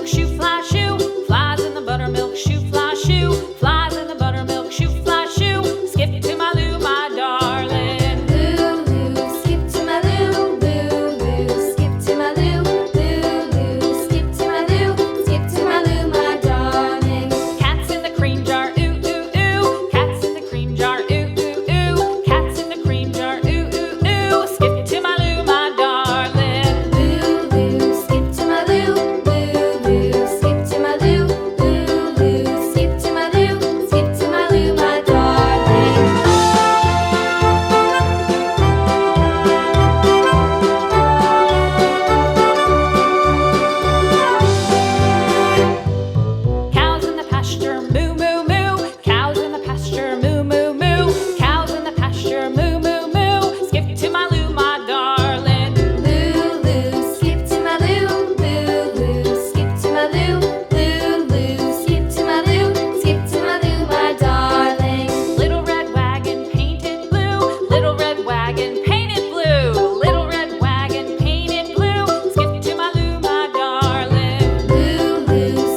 buttermilk shoe fly shoe. Flies in the buttermilk shoe fly shoe. Flies in the buttermilk shoe fly shoe. Skip to my Lou, my darling. Lou, skip to my Lou, Lou, skip to my Lou, Lou, skip to my Lou, skip to my Lou, my darling. Cats in the cream jar, ooh, ooh, ooh. Cats in the cream jar, ooh, ooh, ooh. Cats in the cream jar, ooh, ooh, ooh. Skip to my Lou, my darling. Lou, skip to my Lou, Lou, skip to my Lou, Lou, skip to my Lou, skip to my Lou, my darling. Cows in the pasture, moo, moo, moo. Cows in the pasture, moo, moo, moo. Cows in the pasture, moo, moo, moo. Skip to my Lou, my darling. Lou, skip to my Lou, Lou, skip to my Lou, Lou, skip to my Lou, skip to my Lou, my darling. Little red wagon painted blue. Little red wagon painted blue. Little red wagon painted blue. Skip to my Lou, my darling. Lou,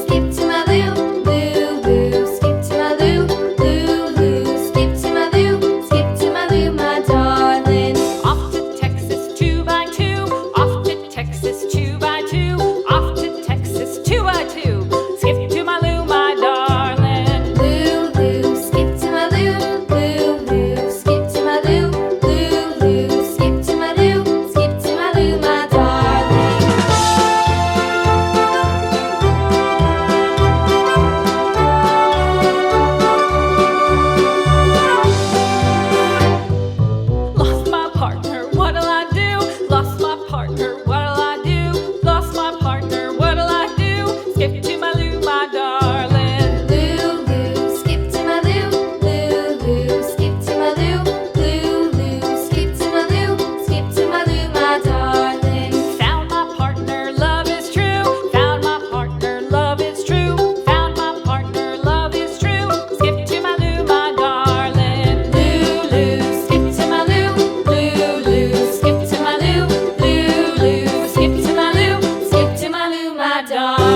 skip to my Lou, Lou, skip to my Lou, Lou, skip to my Lou, skip to my Lou, my darling. Off to Texas 2x2. Off to Texas 2x2. Off to Texas 2x2. Skip to my Lou, my darling. Lou, skip to my Lou, Lou, skip to my Lou, Lou, skip to my Lou, skip to my Lou, my darling. Lost my partner, what'll I do? Lost my partner, what'll I do? Lost my partner, what'll I do? Skip to my Lou, my darling. Lou, skip to my Lou, Lou, skip to my Lou, Lou, skip to my Lou, skip to my Lou, my darling. Found my partner, love is true. Found my partner, love is true. Found my partner, love is true. Skip to my Lou, my darling. Lou, skip to my Lou, Lou, skip to my Lou, Lou, skip to my Lou, skip to my Lou, my darling.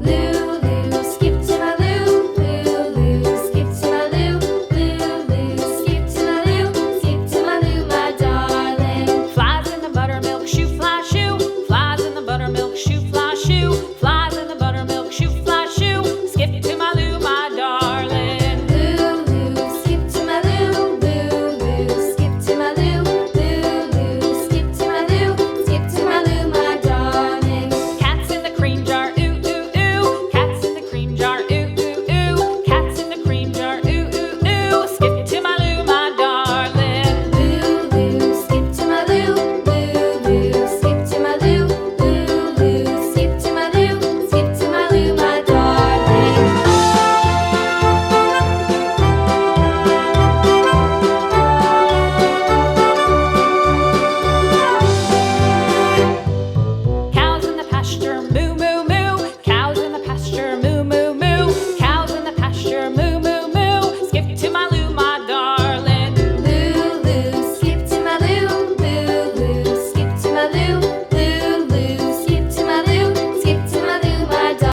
Lou, skip to my Lou, skip to my Lou, skip to my Lou, skip to my Lou, my darling. Flies in the buttermilk shoe fly shoe.